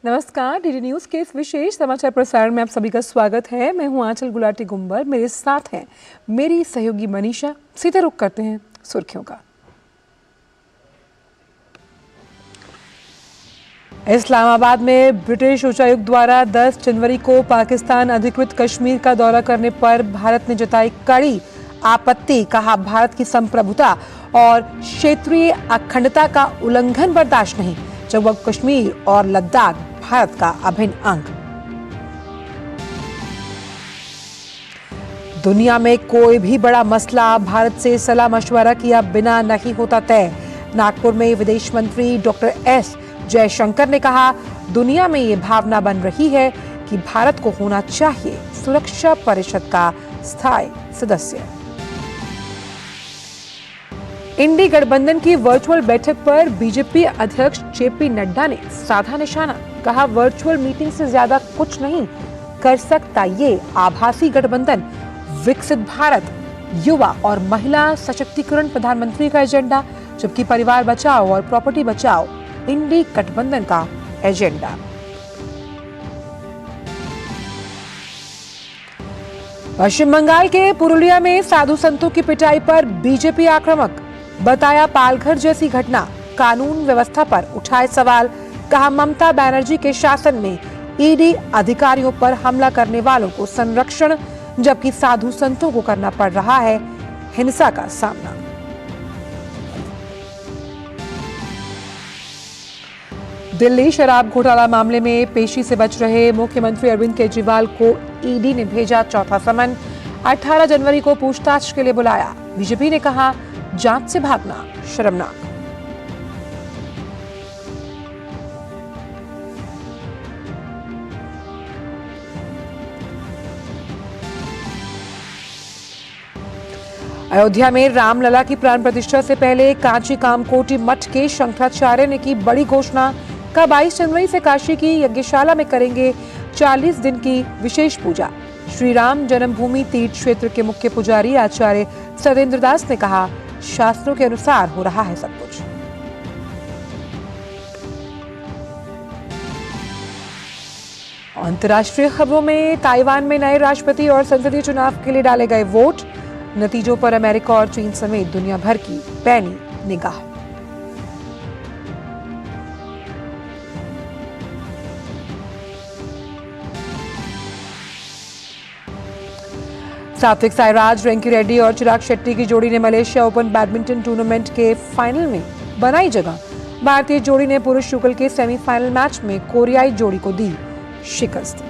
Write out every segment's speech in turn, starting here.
नमस्कार, DD news के इस विशेष समाचार प्रसारण में आप सभी का स्वागत है। मैं हूं आंचल गुलाटी गुंबर, मेरे साथ हैं मेरी सहयोगी मनीषा। सीधे रुख करते हैं सुर्खियों का। इस्लामाबाद में ब्रिटिश उच्चायुक्त द्वारा 10 जनवरी को पाकिस्तान अधिकृत कश्मीर का दौरा करने पर भारत ने जताई कड़ी आपत्ति। कहा, भारत की संप्रभुता और क्षेत्रीय अखंडता का उल्लंघन बर्दाश्त नहीं। जम्मू कश्मीर और लद्दाख भारत का अभिन्न अंग। दुनिया में कोई भी बड़ा मसला भारत से सलाह मशवरा किया बिना नहीं होता तय। नागपुर में विदेश मंत्री डॉक्टर एस जयशंकर ने कहा, दुनिया में ये भावना बन रही है कि भारत को होना चाहिए सुरक्षा परिषद का स्थायी सदस्य। इंडी गठबंधन की वर्चुअल बैठक पर बीजेपी अध्यक्ष जेपी नड्डा ने साधा निशाना। कहा, वर्चुअल मीटिंग से ज्यादा कुछ नहीं कर सकता ये आभासी गठबंधन। विकसित भारत, युवा और महिला सशक्तिकरण प्रधानमंत्री का एजेंडा, जबकि परिवार बचाओ और प्रॉपर्टी बचाओ इंडी गठबंधन का एजेंडा। पश्चिम बंगाल के पुरुलिया में साधु संतों की पिटाई पर बीजेपी आक्रामक। बताया पालघर जैसी घटना। कानून व्यवस्था पर उठाए सवाल। कहा, ममता बनर्जी के शासन में ईडी अधिकारियों पर हमला करने वालों को संरक्षण, जबकि साधु संतों को करना पड़ रहा है हिंसा का सामना। दिल्ली शराब घोटाला मामले में पेशी से बच रहे मुख्यमंत्री अरविंद केजरीवाल को ईडी ने भेजा चौथा समन। 18 जनवरी को पूछताछ के लिए बुलाया। बीजेपी ने कहा, जांच से भागना शर्मनाक। अयोध्या में रामलला की प्राण प्रतिष्ठा से पहले कांची कामकोटी मठ के शंकराचार्य ने की बड़ी घोषणा। का 22 जनवरी से काशी की यज्ञशाला में करेंगे 40 दिन की विशेष पूजा। श्री राम जन्मभूमि तीर्थ क्षेत्र के मुख्य पुजारी आचार्य सत्येंद्र दास ने कहा, शास्त्रों के अनुसार हो रहा है सब कुछ। अंतर्राष्ट्रीय खबरों में ताइवान में नए राष्ट्रपति और संसदीय चुनाव के लिए डाले गए वोट। नतीजों पर अमेरिका और चीन समेत दुनिया भर की पैनी निगाह। सात्विक साईराज, रेंकी रेड्डी और चिराग शेट्टी की जोड़ी ने मलेशिया ओपन बैडमिंटन टूर्नामेंट के फाइनल में बनाई जगह। भारतीय जोड़ी ने पुरुष युगल के सेमीफाइनल मैच में कोरियाई जोड़ी को दी शिकस्त।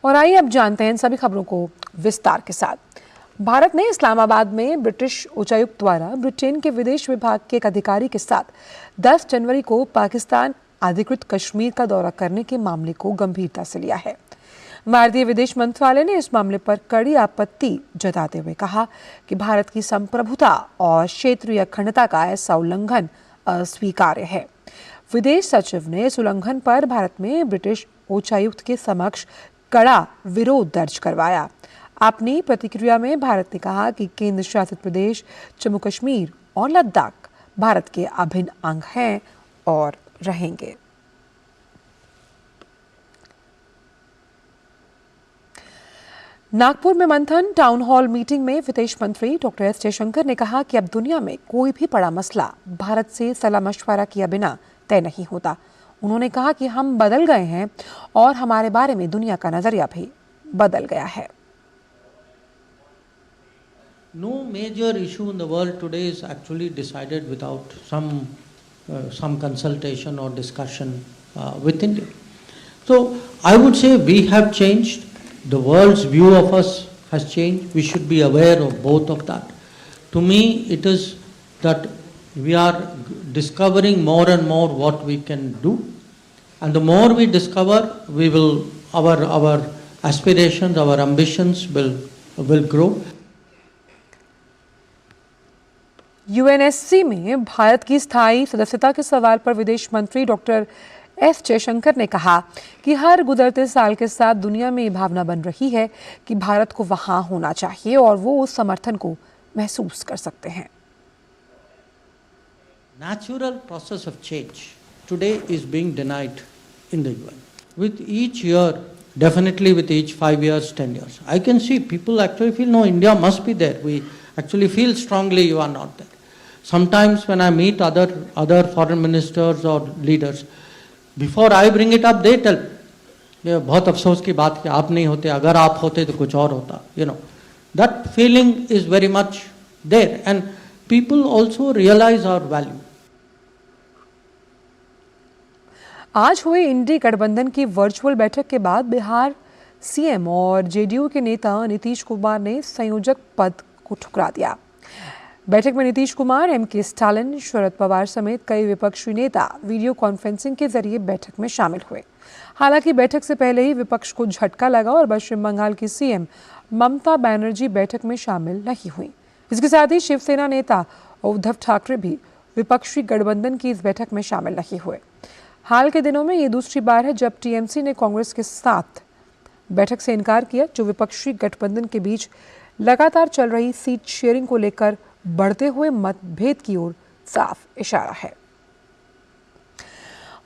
और आइए अब जानते हैं इन सभी खबरों को विस्तार के साथ। भारत ने इस्लामाबाद में ब्रिटिश उच्चायुक्त द्वारा ब्रिटेन के विदेश विभाग के एक अधिकारी के साथ 10 जनवरी को पाकिस्तान अधिकृत कश्मीर का दौरा करने के मामले को गंभीरता से लिया है। भारतीय विदेश मंत्रालय ने इस मामले पर कड़ी आपत्ति जताते हुए कहा कि भारत की संप्रभुता और क्षेत्रीय अखंडता का ऐसा उल्लंघन अस्वीकार्य है। विदेश सचिव ने इस उल्लंघन पर भारत में ब्रिटिश उच्चायुक्त के समक्ष कड़ा विरोध दर्ज करवाया। अपनी प्रतिक्रिया में भारत ने कहा कि केंद्र शासित प्रदेश जम्मू कश्मीर और लद्दाख भारत के अभिन्न अंग हैं और रहेंगे। नागपुर में मंथन टाउन हॉल मीटिंग में विदेश मंत्री डॉक्टर एस जयशंकर ने कहा कि अब दुनिया में कोई भी बड़ा मसला भारत से सलाह मशवरा किए बिना तय नहीं होता। उन्होंने कहा कि हम बदल गए हैं और हमारे बारे में दुनिया का नजरिया भी बदल गया है। No major issue in the world today is actually decided without some consultation or discussion with India. So I would say we have changed. The world's view of us has changed. We should be aware of both of that. To me, it is that we are discovering more and more what we can do, and the more we discover, we will our aspirations, our ambitions will grow. UNSC में भारत की स्थायी सदस्यता के सवाल पर विदेश मंत्री doctor S Jaishankar ने कहा कि हर गुजरते साल के साथ दुनिया में ये भावना बन रही है कि भारत को वहां होना चाहिए और वो उस समर्थन को महसूस कर सकते हैं। natural process of change today is being denied in the UN. With each year, definitely with each 5 years, 10 years, I can see people actually feel, no, India must be there. We actually feel strongly you are not there. Sometimes when I meet other foreign ministers or leaders, before I bring it up, they tell, ये बहुत अफसोस की बात कि आप नहीं होते, अगर आप होते तो कुछ और होता. That feeling is very much there, and people also realize our value. आज हुई इंडी गठबंधन की वर्चुअल बैठक के बाद बिहार सीएम और जेडीयू के नेता नीतीश कुमार ने संयोजक पद को ठुकरा दिया। बैठक में नीतीश कुमार, एमके स्टालिन, शरद पवार समेत कई विपक्षी नेता वीडियो कॉन्फ्रेंसिंग के जरिए बैठक में शामिल हुए। हालांकि बैठक से पहले ही विपक्ष को झटका लगा और पश्चिम बंगाल की सीएम ममता बनर्जी बैठक में शामिल नहीं हुई। इसके साथ ही शिवसेना नेता उद्धव ठाकरे भी विपक्षी गठबंधन की इस बैठक में शामिल नहीं हुए। हाल के दिनों में ये दूसरी बार है जब टीएमसी ने कांग्रेस के साथ बैठक से इनकार किया, जो विपक्षी गठबंधन के बीच लगातार चल रही सीट शेयरिंग को लेकर बढ़ते हुए मतभेद की ओर साफ इशारा है।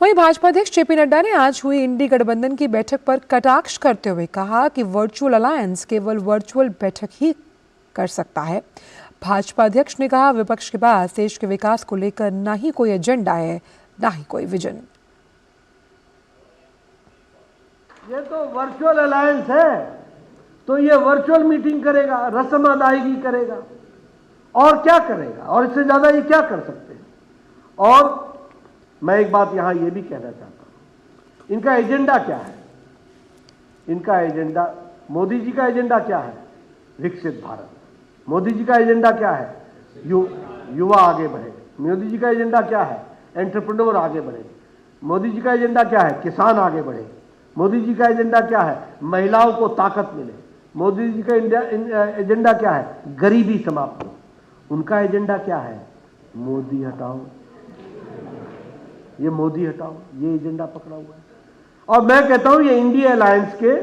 वहीं भाजपा अध्यक्ष जेपी नड्डा ने आज हुई इंडी गठबंधन की बैठक पर कटाक्ष करते हुए कहा कि वर्चुअल अलायंस केवल वर्चुअल बैठक ही कर सकता है। भाजपा अध्यक्ष ने कहा, विपक्ष के पास देश के विकास को लेकर ना ही कोई एजेंडा है, ना ही कोई विजन। ये तो वर्चुअल अलायंस है, तो ये वर्चुअल मीटिंग करेगा, रस्म अदायगी करेगा, और क्या करेगा, और इससे ज्यादा ये क्या कर सकते हैं। और मैं एक बात यहां ये भी कहना चाहता हूं, इनका एजेंडा क्या है? इनका एजेंडा, मोदी जी का एजेंडा क्या है? विकसित भारत। मोदी जी का एजेंडा क्या है? युवा आगे बढ़े। मोदी जी का एजेंडा क्या है? एंटरप्रेन्योर आगे बढ़े। मोदी जी का एजेंडा क्या है? किसान आगे बढ़े। मोदी जी का एजेंडा क्या है? महिलाओं को ताकत मिले। मोदी जी का एजेंडा क्या है? गरीबी समाप्त हो। उनका एजेंडा क्या है? मोदी हटाओ। ये मोदी हटाओ, ये एजेंडा पकड़ा हुआ है। और मैं कहता हूं ये इंडिया अलायंस के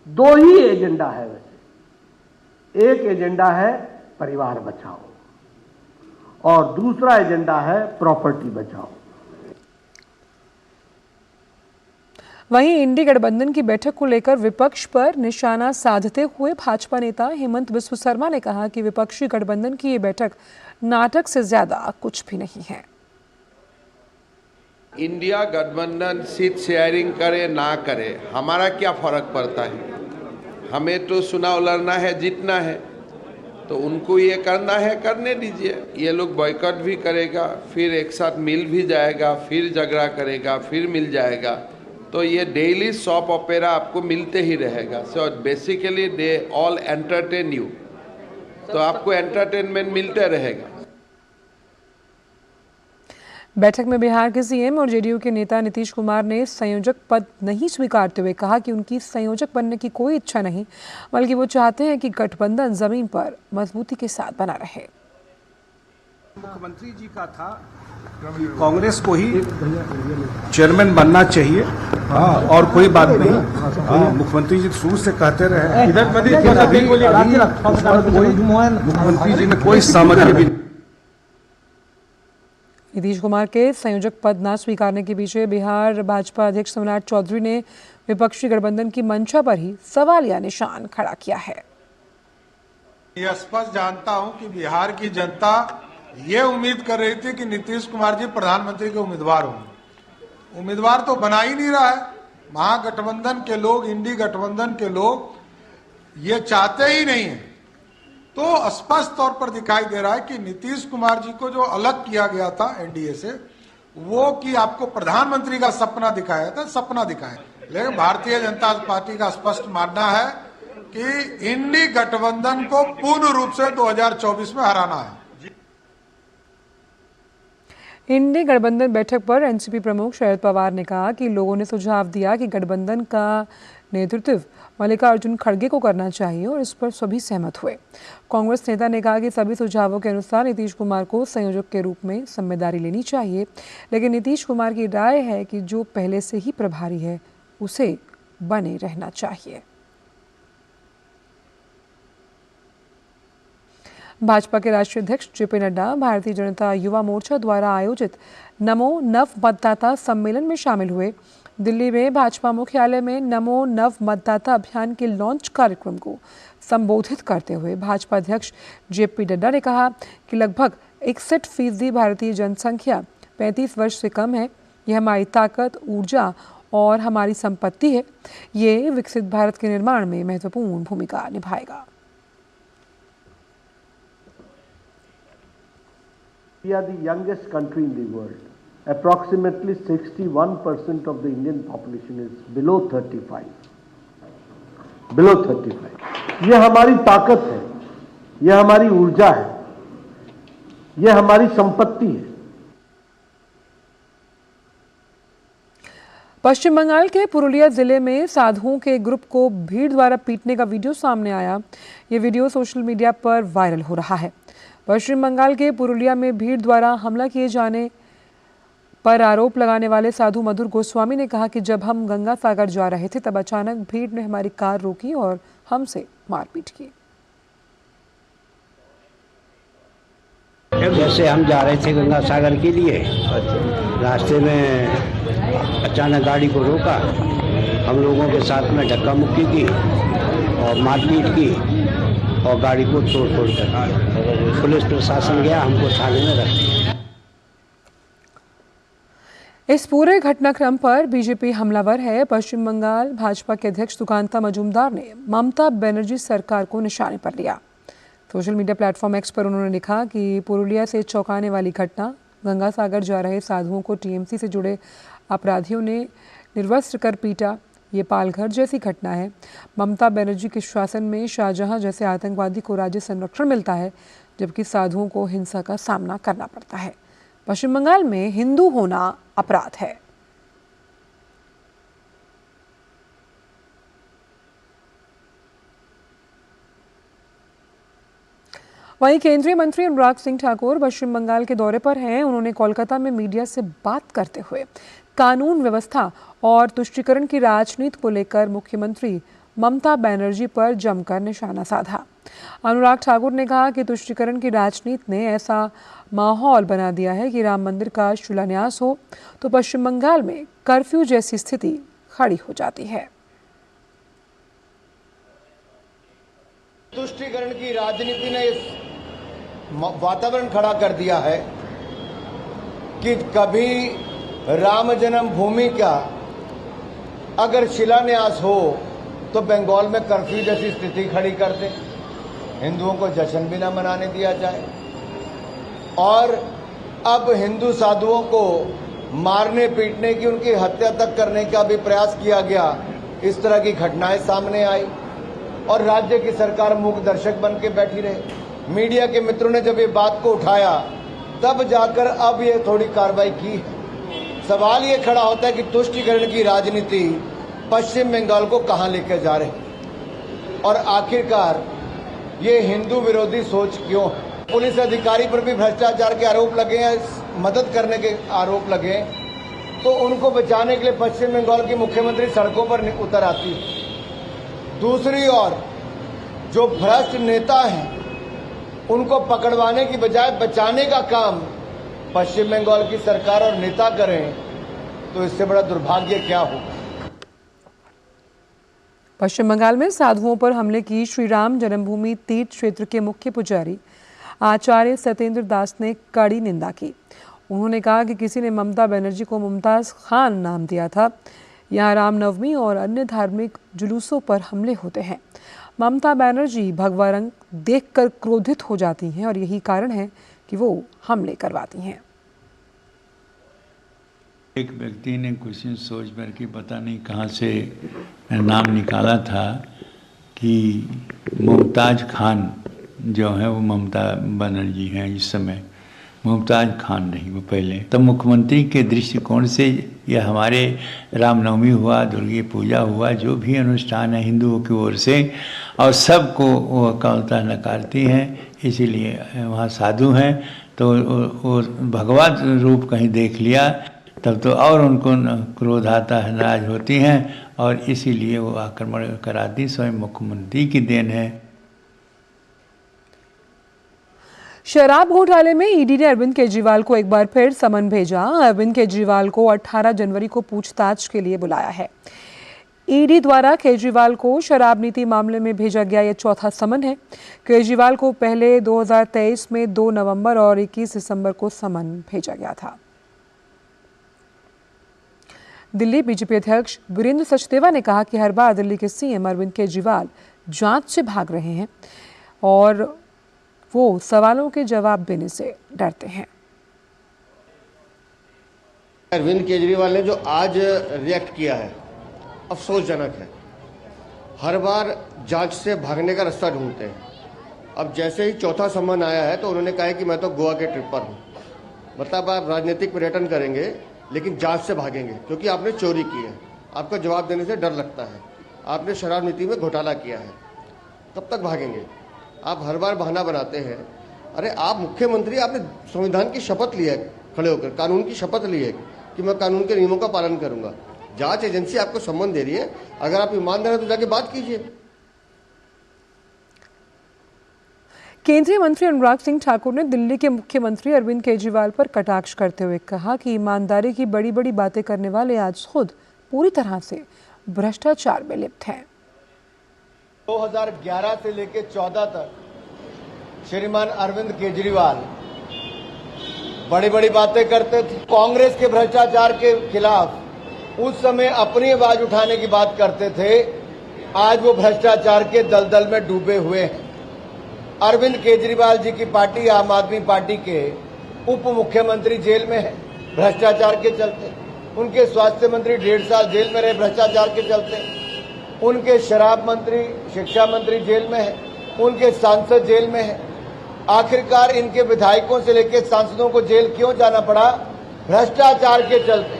दो ही एजेंडा है। वैसे एक एजेंडा है परिवार बचाओ और दूसरा एजेंडा है प्रॉपर्टी बचाओ। वहीं इंडी गठबंधन की बैठक को लेकर विपक्ष पर निशाना साधते हुए भाजपा नेता हेमंत बिस्व शर्मा ने कहा कि विपक्षी गठबंधन की ये बैठक नाटक से ज्यादा कुछ भी नहीं है। इंडिया गठबंधन सीट शेयरिंग करे ना करे हमारा क्या फर्क पड़ता है? हमें तो चुनाव लड़ना है, जीतना है, तो उनको ये करना है, करने दीजिए। ये लोग बॉयकॉट भी करेगा, फिर एक साथ मिल भी जाएगा, फिर झगड़ा करेगा, फिर मिल जाएगा, तो ये डेली सॉप ऑपेरा आपको मिलते ही रहेगा। So basically they all entertain you, तो आपको एंटरटेनमेंट मिलते रहेगा। बैठक में बिहार के सीएम और जेडीयू के नेता नीतीश कुमार ने संयोजक पद नहीं स्वीकारते हुए कहा कि उनकी संयोजक बनने की कोई इच्छा नहीं, बल्कि वो चाहते हैं कि गठबंधन जमीन पर मजबूती के साथ बना रहे। मुख्यमंत्री जी का था कि कांग्रेस को ही चेयरमैन बनना चाहिए, और कोई बात नहीं। मुख्यमंत्री जी शुरू से कहते रहे, मुख्यमंत्री जी ने कोई सहमति भी। नीतीश कुमार के संयोजक पद न स्वीकारने के पीछे बिहार भाजपा अध्यक्ष सम्राट चौधरी ने विपक्षी गठबंधन की मंशा पर ही सवालिया निशान खड़ा किया है। यह स्पष्ट जानता हूं कि बिहार की जनता ये उम्मीद कर रही थी कि नीतीश कुमार जी प्रधानमंत्री के उम्मीदवार होंगे। उम्मीदवार तो बना ही नहीं रहा है। महागठबंधन के लोग, इंडी गठबंधन के लोग ये चाहते ही नहीं है। तो स्पष्ट तौर पर दिखाई दे रहा है कि नीतीश कुमार जी को जो अलग किया गया था एनडीए से, वो कि आपको प्रधानमंत्री का सपना दिखाया था, सपना दिखाया। लेकिन भारतीय जनता पार्टी का स्पष्ट मानना है कि इंडी गठबंधन को पूर्ण रूप से 2024 में हराना है। इंडी गठबंधन बैठक पर एनसीपी प्रमुख शरद पवार ने कहा कि लोगों ने सुझाव दिया कि गठबंधन का नेतृत्व मल्लिकार्जुन खड़गे को करना चाहिए और इस पर सभी सहमत हुए। कांग्रेस नेता ने कहा कि सभी सुझावों के अनुसार नीतीश कुमार को संयोजक के रूप में जिम्मेदारी लेनी चाहिए, लेकिन नीतीश कुमार की राय है कि जो पहले से ही प्रभारी है उसे बने रहना चाहिए। भाजपा के राष्ट्रीय अध्यक्ष जेपी नड्डा भारतीय जनता युवा मोर्चा द्वारा आयोजित नमो नव मतदाता सम्मेलन में शामिल हुए। दिल्ली में भाजपा मुख्यालय में नमो नव मतदाता अभियान के लॉन्च कार्यक्रम को संबोधित करते हुए भाजपा अध्यक्ष जेपी नड्डा ने कहा कि लगभग 61% भारतीय जनसंख्या 35 वर्ष से कम है। यह हमारी ताकत, ऊर्जा और हमारी संपत्ति है। ये विकसित भारत के निर्माण में महत्वपूर्ण भूमिका निभाएगा। We are the youngest country in the world. Approximately 61% of the Indian population is below 35. Below 35. ये हमारी ताकत है, यह हमारी ऊर्जा है, यह हमारी संपत्ति है। पश्चिम बंगाल के पुरुलिया जिले में साधुओं के ग्रुप को भीड़ द्वारा पीटने का वीडियो सामने आया। ये वीडियो सोशल मीडिया पर वायरल हो रहा है। पश्चिम बंगाल के पुरुलिया में भीड़ द्वारा हमला किए जाने पर आरोप लगाने वाले साधु मधुर गोस्वामी ने कहा कि जब हम गंगा सागर जा रहे थे तब अचानक भीड़ ने हमारी कार रोकी और हमसे मारपीट की। जैसे हम जा रहे थे गंगा सागर के लिए, रास्ते में अचानक गाड़ी को रोका, हम लोगों के साथ में धक्का मुक्की की और मारपीट की और गाड़ी को तोड़ कर पुलिस प्रशासन गया, हमको थाने में रख दिया। इस पूरे घटनाक्रम पर बीजेपी हमलावर है। पश्चिम बंगाल भाजपा के अध्यक्ष सुकांता मजूमदार ने ममता बनर्जी सरकार को निशाने पर लिया। सोशल मीडिया प्लेटफॉर्म एक्स पर उन्होंने लिखा कि पुरुलिया से चौंकाने वाली घटना, गंगा सागर जा रहे साधुओं को टीएमसी से जुड़े अपराधियों ने निर्वस्त्र कर पीटा। ये पालघर जैसी घटना है। ममता बनर्जी के शासन में शाहजहां जैसे आतंकवादी को राज्य संरक्षण मिलता है, जबकि साधुओं को हिंसा का सामना करना पड़ता है। पश्चिम बंगाल में हिंदू होना अपराध है। वहीं केंद्रीय मंत्री अनुराग सिंह ठाकुर पश्चिम बंगाल के दौरे पर हैं। उन्होंने कोलकाता में मीडिया से बात करते हुए कानून व्यवस्था और तुष्टीकरण की राजनीति को लेकर मुख्यमंत्री ममता बनर्जी पर जमकर निशाना साधा। अनुराग ठाकुर ने कहा कि तुष्टीकरण की राजनीति ने ऐसा माहौल बना दिया है कि राम मंदिर का शिलान्यास हो तो पश्चिम बंगाल में कर्फ्यू जैसी स्थिति खड़ी हो जाती है। तुष्टीकरण की राजनीति ने इस वातावरण खड़ा कर दिया है कि कभी राम जन्मभूमि का अगर शिलान्यास हो तो बंगाल में कर्फ्यू जैसी स्थिति खड़ी कर दे, हिंदुओं को जश्न भी न मनाने दिया जाए और अब हिंदू साधुओं को मारने पीटने की, उनकी हत्या तक करने का भी प्रयास किया गया। इस तरह की घटनाएं सामने आई और राज्य की सरकार मूक दर्शक बन के बैठी रही। मीडिया के मित्रों ने जब ये बात को उठाया तब जाकर अब ये थोड़ी कार्रवाई की है। सवाल ये खड़ा होता है कि तुष्टीकरण की राजनीति पश्चिम बंगाल को कहां लेकर जा रही और आखिरकार ये हिंदू विरोधी सोच क्यों है। पुलिस अधिकारी पर भी भ्रष्टाचार के आरोप लगे हैं, मदद करने के आरोप लगे, तो उनको बचाने के लिए पश्चिम बंगाल की मुख्यमंत्री सड़कों पर उतर आती है। दूसरी ओर जो भ्रष्ट नेता हैं उनको पकड़वाने की बजाय बचाने का काम पश्चिम बंगाल की सरकार और नेता करें तो इससे बड़ा दुर्भाग्य क्या होगा। पश्चिम बंगाल में साधुओं पर हमले की श्री राम जन्मभूमि तीर्थ क्षेत्र के मुख्य पुजारी आचार्य सत्येंद्र दास ने कड़ी निंदा की। उन्होंने कहा कि किसी ने ममता बनर्जी को मुमताज खान नाम दिया था। यहाँ रामनवमी और अन्य धार्मिक जुलूसों पर हमले होते हैं। ममता बनर्जी भगवा रंग देखकर क्रोधित हो जाती हैं और यही कारण है कि वो हमले करवाती हैं। एक व्यक्ति ने कुछ सोच कर के पता नहीं कहाँ से नाम निकाला था कि मुमताज खान जो है वो ममता बनर्जी हैं इस समय, मुमताज खान नहीं वो पहले। तो मुख्यमंत्री के दृष्टिकोण से यह हमारे रामनवमी हुआ, दुर्गा पूजा हुआ, जो भी अनुष्ठान है हिंदुओं की ओर से और सबको वो कौलता नकारती हैं। इसीलिए वहाँ साधु हैं तो वो भगवा रूप कहीं देख लिया तब तो और उनको क्रोध आता है, नाराज होती हैं और इसीलिए वो आक्रमण कराती। स्वयं मुख्यमंत्री की देन है। शराब घोटाले में ईडी ने अरविंद केजरीवाल को एक बार फिर समन भेजा। अरविंद केजरीवाल को 18 जनवरी को पूछताछ के लिए बुलाया है। ईडी द्वारा केजरीवाल को शराब नीति मामले में भेजा गया यह चौथा समन है। केजरीवाल को पहले 2023 में 2 नवंबर और 21 दिसंबर को समन भेजा गया था। दिल्ली बीजेपी अध्यक्ष वीरेंद्र सचदेवा ने कहा कि हर बार दिल्ली के सीएम अरविंद केजरीवाल जांच से भाग रहे हैं और वो सवालों के जवाब देने से डरते हैं। अरविंद केजरीवाल ने जो आज रिएक्ट किया है अफसोसजनक है। हर बार जांच से भागने का रास्ता ढूंढते हैं। अब जैसे ही चौथा सम्मन आया है तो उन्होंने कहा है कि मैं तो गोवा के ट्रिप पर हूं। मतलब आप राजनीतिक पर्यटन करेंगे लेकिन जांच से भागेंगे क्योंकि आपने चोरी की है। आपका जवाब देने से डर लगता है। आपने शराब नीति में घोटाला किया है। कब तक भागेंगे? आप हर बार बहाना बनाते हैं। अरे आप मुख्यमंत्री, आपने संविधान की शपथ ली है, खड़े होकर कानून की शपथ ली है कि मैं कानून के नियमों का पालन करूंगा। जांच एजेंसी आपको सम्मन दे रही है। अगर आप ईमानदार हैं तो जाके बात कीजिए। केंद्रीय मंत्री अनुराग सिंह ठाकुर ने दिल्ली के मुख्यमंत्री अरविंद केजरीवाल पर कटाक्ष करते हुए कहा कि ईमानदारी की बड़ी बड़ी बातें करने वाले आज खुद पूरी तरह से भ्रष्टाचार में लिप्त हैं। 2011 से लेकर 14 तक श्रीमान अरविंद केजरीवाल बड़ी बड़ी बातें करते थे। कांग्रेस के भ्रष्टाचार के खिलाफ उस समय अपनी आवाज उठाने की बात करते थे। आज वो भ्रष्टाचार के दलदल में डूबे हुए हैं। अरविंद केजरीवाल जी की पार्टी आम आदमी पार्टी के उप मुख्यमंत्री जेल में है भ्रष्टाचार के चलते। उनके स्वास्थ्य मंत्री 1.5 साल जेल में रहे भ्रष्टाचार के चलते। उनके शराब मंत्री, शिक्षा मंत्री जेल में है। उनके सांसद जेल में है। आखिरकार इनके विधायकों से लेकर सांसदों को जेल क्यों जाना पड़ा? भ्रष्टाचार के चलते।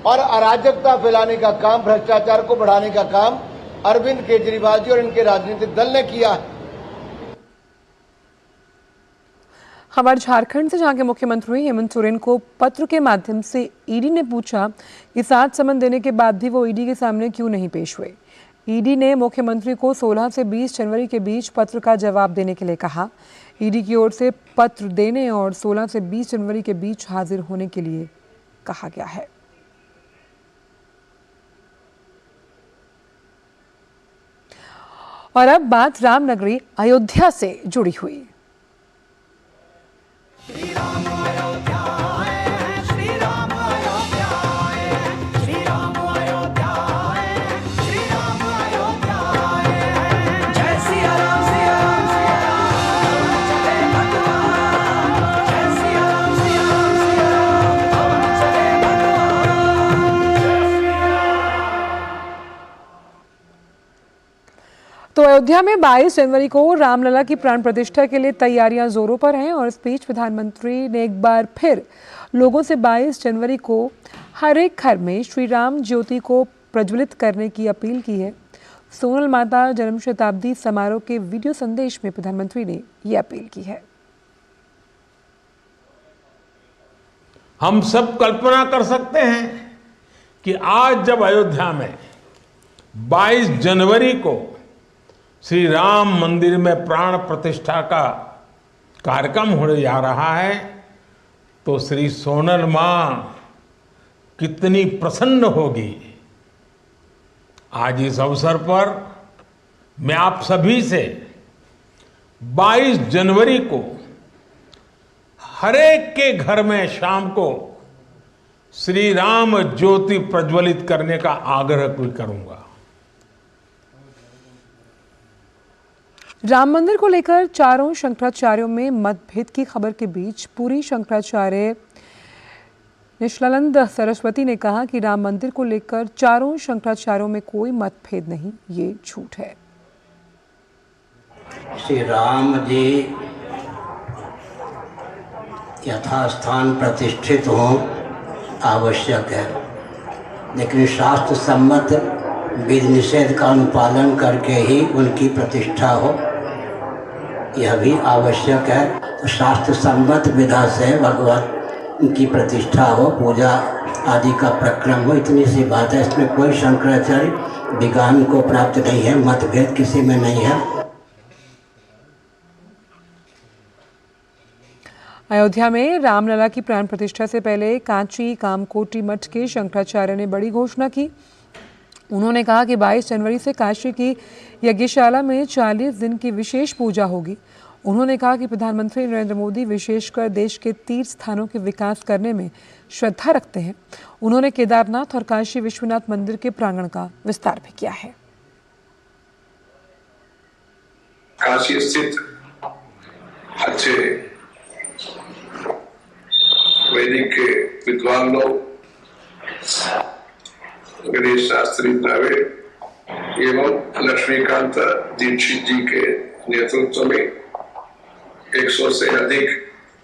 और अराजकता फैलाने का काम, भ्रष्टाचार को बढ़ाने का काम अरविंद केजरीवाल जी और इनके राजनीतिक दल ने किया है। हमारे झारखंड से, जहां के मुख्यमंत्री हेमंत सोरेन को पत्र के माध्यम से ईडी ने पूछा कि 7 समन देने के बाद भी वो ईडी के सामने क्यों नहीं पेश हुए। ईडी ने मुख्यमंत्री को 16 से 20 जनवरी के बीच पत्र का जवाब देने के लिए कहा। ईडी की ओर से पत्र देने और 16 से 20 जनवरी के बीच हाजिर होने के लिए कहा गया है। और अब बात रामनगरी अयोध्या से जुड़ी हुई। तो अयोध्या में 22 जनवरी को रामलला की प्राण प्रतिष्ठा के लिए तैयारियां जोरों पर हैं और इस बीच प्रधानमंत्री ने एक बार फिर लोगों से 22 जनवरी को हर एक घर में श्री राम ज्योति को प्रज्वलित करने की अपील की है। सोनल माता जन्म शताब्दी समारोह के वीडियो संदेश में प्रधानमंत्री ने ये अपील की है। हम सब कल्पना कर सकते हैं कि आज जब अयोध्या में 22 जनवरी को श्री राम मंदिर में प्राण प्रतिष्ठा का कार्यक्रम होने जा रहा है तो श्री सोनल मां कितनी प्रसन्न होगी। आज इस अवसर पर मैं आप सभी से 22 जनवरी को हरेक के घर में शाम को श्री राम ज्योति प्रज्वलित करने का आग्रह भी करूंगा। राम मंदिर को लेकर चारों शंकराचार्यों में मतभेद की खबर के बीच पूरी शंकराचार्य निष्कलानंद सरस्वती ने कहा कि राम मंदिर को लेकर चारों शंकराचार्यों में कोई मतभेद नहीं, ये झूठ है। श्री राम जी यथास्थान प्रतिष्ठित हो आवश्यक है, लेकिन शास्त्र सम्मत विधि निषेध का अनुपालन करके ही उनकी प्रतिष्ठा हो, यह भी आवश्यक है। तो शास्त्र सम्मत विधा से भगवत की प्रतिष्ठा हो, पूजा आदि का प्रक्रम हो, इतनी सी बात है। इसमें कोई शंकराचार्य विज्ञान को प्राप्त नहीं है, मतभेद किसी में नहीं है। अयोध्या में रामलला की प्राण प्रतिष्ठा से पहले कांची कामकोटी मठ के शंकराचार्य ने बड़ी घोषणा की। उन्होंने कहा कि 22 जनवरी से काशी की यज्ञशाला में 40 दिन की विशेष पूजा होगी। उन्होंने कहा कि प्रधानमंत्री नरेंद्र मोदी विशेषकर देश के तीर्थ स्थानों के विकास करने में श्रद्धा रखते हैं। उन्होंने केदारनाथ और काशी विश्वनाथ मंदिर के प्रांगण का विस्तार भी किया है। काशी स्थित अच्छे वैदिक के विद्वान लोग, गणेश शास्त्री द्रवे एवं लक्ष्मीकांत दीक्षित जी के नेतृत्व में 100 से अधिक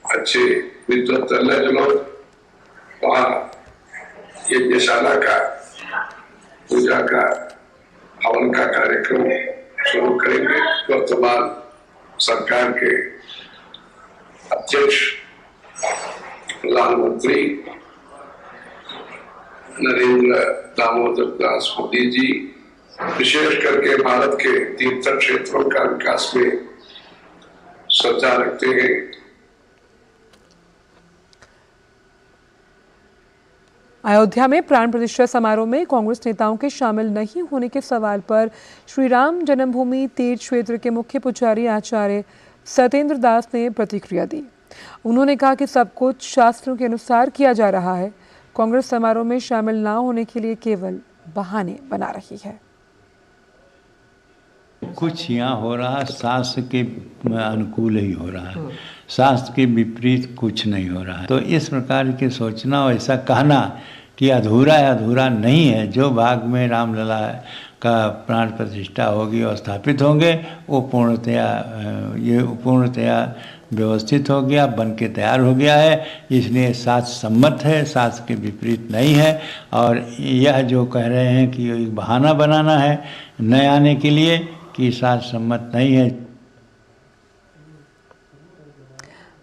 अच्छे विद्वत लोग वहाँ यज्ञशाला का पूजा का हवन का कार्यक्रम शुरू करेंगे। वर्तमान सरकार के अध्यक्ष प्रधानमंत्री नरेंद्र दामोदर दास मोदी जी विशेष करके भारत के तीर्थ क्षेत्रों का विकास में श्रद्धा रखते हैं। अयोध्या में प्राण प्रतिष्ठा समारोह में कांग्रेस नेताओं के शामिल नहीं होने के सवाल पर श्री राम जन्मभूमि तीर्थ क्षेत्र के मुख्य पुजारी आचार्य सत्येंद्र दास ने प्रतिक्रिया दी। उन्होंने कहा कि सब कुछ शास्त्रों के अनुसार किया जा रहा है। कांग्रेस समारोह में शामिल ना होने के लिए केवल बहाने बना रही है। कुछ यहाँ हो रहा शास्त्र के अनुकूल ही हो रहा है, शास्त्र के विपरीत कुछ नहीं हो रहा है। तो इस प्रकार के सोचना और ऐसा कहना कि अधूरा है, अधूरा नहीं है। जो भाग में रामलला का प्राण प्रतिष्ठा होगी और स्थापित होंगे वो पूर्णतया व्यवस्थित हो गया, बन के तैयार हो गया है। इसलिए शास्त्र सम्मत है, शास्त्र के विपरीत नहीं है। और यह जो कह रहे हैं कि एक बहाना बनाना है नए आने के लिए, कि शास्त्र सम्मत नहीं है।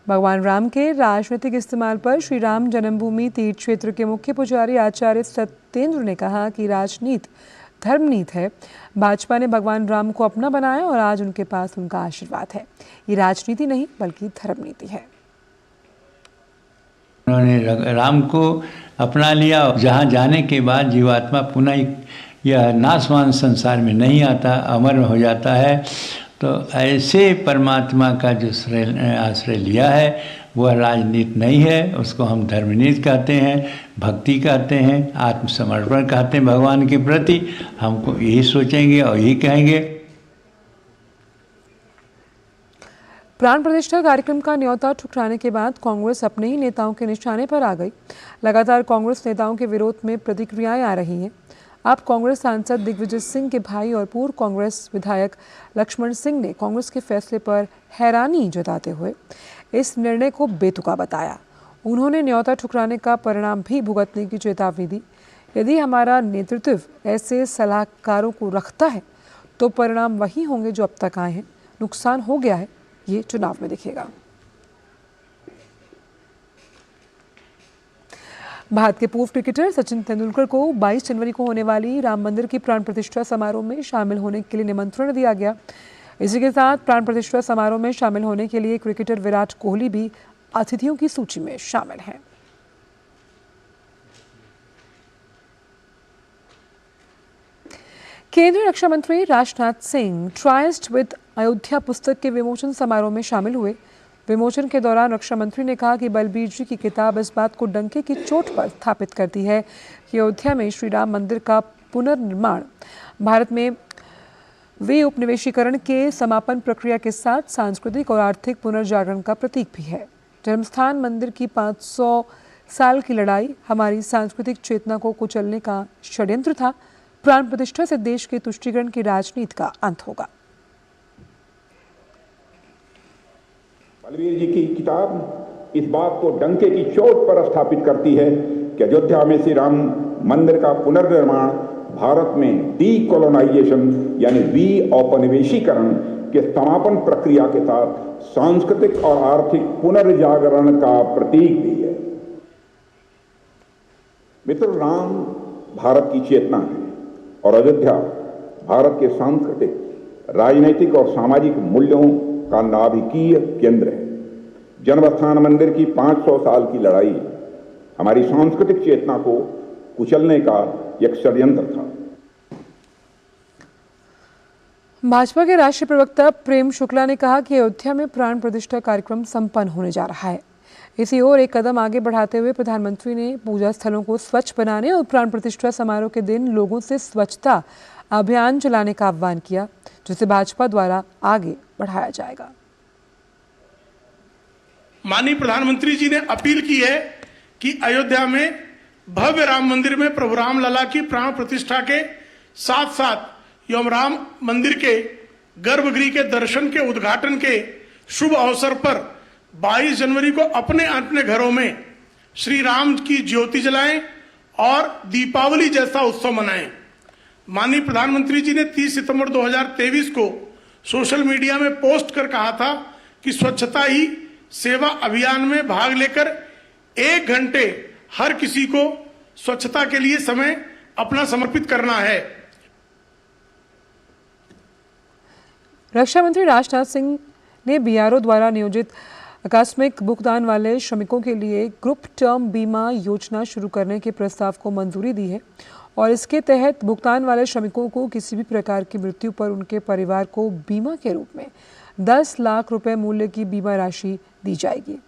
भगवान राम के राजनीतिक इस्तेमाल पर श्री राम जन्मभूमि तीर्थ क्षेत्र के मुख्य पुजारी आचार्य सत्येंद्र ने कहा कि राजनीति धर्मनीति है। भाजपा ने भगवान राम को अपना बनाया और आज उनके पास उनका आशीर्वाद है। ये राजनीति नहीं बल्कि धर्मनीति है। उन्होंने राम को अपना लिया। जहाँ जाने के बाद जीवात्मा पुनः यह नाशवान संसार में नहीं आता, अमर हो जाता है। तो ऐसे परमात्मा का जो आश्रय लिया है वह राजनीति नहीं है, उसको हम धर्मनीति कहते हैं, भक्ति कहते हैं, आत्मसमर्पण कहते हैं भगवान के प्रति। हमको यही सोचेंगे और यही कहेंगे। प्राण प्रतिष्ठा कार्यक्रम का न्योता ठुकराने के बाद कांग्रेस अपने ही नेताओं के निशाने पर आ गई। लगातार कांग्रेस नेताओं के विरोध में प्रतिक्रियाएं आ रही हैं। अब कांग्रेस सांसद दिग्विजय सिंह के भाई और पूर्व कांग्रेस विधायक लक्ष्मण सिंह ने कांग्रेस के फैसले पर हैरानी जताते हुए इस निर्णय को बेतुका बताया। उन्होंने न्योता ठुकराने का परिणाम भी भुगतने की चेतावनी दी। यदि हमारा नेतृत्व ऐसे सलाहकारों को रखता है तो परिणाम वही होंगे जो अब तक आए हैं। नुकसान हो गया है, ये चुनाव में दिखेगा। भारत के पूर्व क्रिकेटर सचिन तेंदुलकर को 22 जनवरी को होने वाली राम मंदिर की प्राण प्रतिष्ठा समारोह में शामिल होने के लिए निमंत्रण दिया गया। इसी के साथ प्राण प्रतिष्ठा समारोह में शामिल होने के लिए क्रिकेटर विराट कोहली भी अतिथियों की सूची में शामिल हैं। केंद्रीय रक्षा मंत्री राजनाथ सिंह ट्राइस्ट विद अयोध्या पुस्तक के विमोचन समारोह में शामिल हुए। विमोचन के दौरान रक्षा मंत्री ने कहा कि बलबीर जी की किताब इस बात को डंके की चोट पर स्थापित करती है कि अयोध्या में श्री राम मंदिर का पुनर्निर्माण भारत में वे उपनिवेशीकरण के समापन प्रक्रिया के साथ सांस्कृतिक और आर्थिक पुनर्जागरण का प्रतीक भी है। जन्मस्थान मंदिर की 500 साल की लड़ाई हमारी सांस्कृतिक चेतना को कुचलने का षड्यंत्र था। प्राण प्रतिष्ठा से देश के तुष्टीकरण की राजनीति का अंत होगा। बलबीर जी की किताब इस बात को डंके की चोट पर स्थापित करती है कि अयोध्या में श्री राम मंदिर का पुनर्निर्माण भारत में डीकोलोनाइजेशन यानी विऔपनिवेशीकरण के समापन प्रक्रिया के साथ सांस्कृतिक और आर्थिक पुनर्जागरण का प्रतीक भी है। मित्र, राम भारत की चेतना है और अयोध्या भारत के सांस्कृतिक, राजनीतिक और सामाजिक मूल्यों का नाभिकीय केंद्र है। जन्मस्थान मंदिर की 500 साल की लड़ाई हमारी सांस्कृतिक चेतना को कुचलने का एक षड्यंत्र था। भाजपा के राष्ट्रीय प्रवक्ता प्रेम शुक्ला ने कहा कि अयोध्या में प्राण प्रतिष्ठा कार्यक्रम संपन्न होने जा रहा है। इसी ओर एक कदम आगे बढ़ाते हुए प्रधानमंत्री ने पूजा स्थलों को स्वच्छ बनाने और प्राण प्रतिष्ठा समारोह के दिन लोगों से स्वच्छता अभियान चलाने का आह्वान किया, जिसे भाजपा द्वारा आगे बढ़ाया जाएगा। माननीय प्रधानमंत्री जी ने अपील की है कि अयोध्या में भव्य राम मंदिर में प्रभु राम लला की प्राण प्रतिष्ठा के साथ साथ एवं राम मंदिर के गर्भगृह के दर्शन के उद्घाटन के शुभ अवसर पर 22 जनवरी को अपने अपने घरों में श्री राम की ज्योति जलाएं और दीपावली जैसा उत्सव मनाएं। माननीय प्रधानमंत्री जी ने 30 सितंबर 2023 को सोशल मीडिया में पोस्ट कर कहा था कि स्वच्छता ही सेवा अभियान में भाग लेकर 1 घंटे हर किसी को स्वच्छता के लिए समय अपना समर्पित करना है। रक्षा मंत्री राजनाथ सिंह ने बीआरओ द्वारा नियोजित आकस्मिक भुगतान वाले श्रमिकों के लिए ग्रुप टर्म बीमा योजना शुरू करने के प्रस्ताव को मंजूरी दी है और इसके तहत भुगतान वाले श्रमिकों को किसी भी प्रकार की मृत्यु पर उनके परिवार को बीमा के रूप में 10 लाख रुपए मूल्य की बीमा राशि दी जाएगी।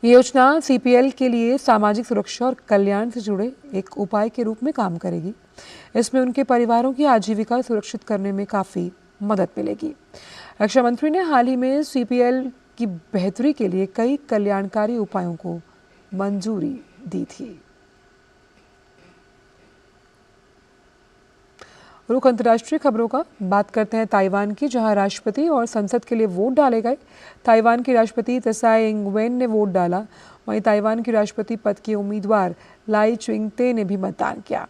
ये योजना सीपीएल के लिए सामाजिक सुरक्षा और कल्याण से जुड़े एक उपाय के रूप में काम करेगी। इसमें उनके परिवारों की आजीविका सुरक्षित करने में काफ़ी मदद मिलेगी। रक्षा मंत्री ने हाल ही में सीपीएल की बेहतरी के लिए कई कल्याणकारी उपायों को मंजूरी दी थी। रुख अंतर्राष्ट्रीय खबरों का बात करते हैं ताइवान की, जहां राष्ट्रपति और संसद के लिए वोट डाले गए। ताइवान की राष्ट्रपति त्साई इंग-वेन ने वोट डाला, वहीं ताइवान की राष्ट्रपति पद के उम्मीदवार लाई चिंग-ते ने भी मतदान किया।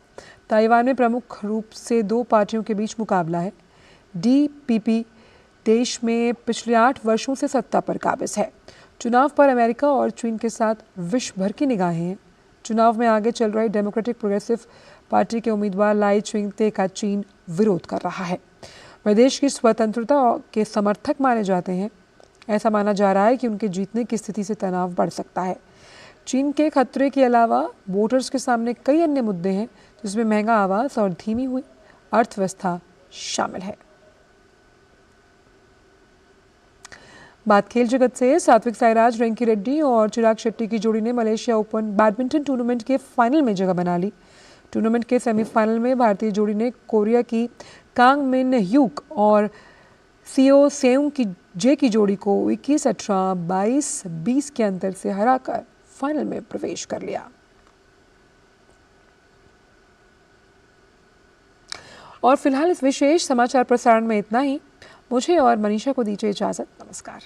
ताइवान में प्रमुख रूप से 2 पार्टियों के बीच मुकाबला है। डीपीपी देश में पिछले 8 वर्षों से सत्ता पर काबिज है। चुनाव पर अमेरिका और चीन के साथ विश्व भर की निगाहें हैं। चुनाव में आगे चल रही डेमोक्रेटिक प्रोग्रेसिव पार्टी के उम्मीदवार लाई चिंग-ते का चीन विरोध कर रहा है। वे देश की स्वतंत्रता के समर्थक माने जाते हैं। ऐसा माना जा रहा है कि उनके जीतने की स्थिति से तनाव बढ़ सकता है। चीन के खतरे के अलावा वोटर्स के सामने कई अन्य मुद्दे हैं, जिसमें महंगा आवास और धीमी हुई अर्थव्यवस्था शामिल है। बात खेल जगत से। सात्विक साईराज, रैंकी रेड्डी और चिराग शेट्टी की जोड़ी ने मलेशिया ओपन बैडमिंटन टूर्नामेंट के फाइनल में जगह बना ली। टूर्नामेंट के सेमीफाइनल में भारतीय जोड़ी ने कोरिया की कांग मिन ह्यूक और सीओ सेउंग की जोड़ी को 21-18, 22-20 के अंतर से हराकर फाइनल में प्रवेश कर लिया। और फिलहाल इस विशेष समाचार प्रसारण में इतना ही। मुझे और मनीषा को दीजिए इजाजत। नमस्कार।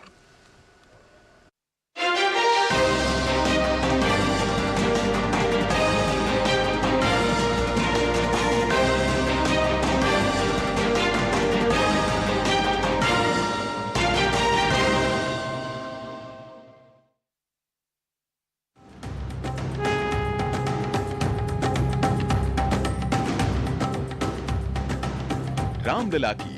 रामलला की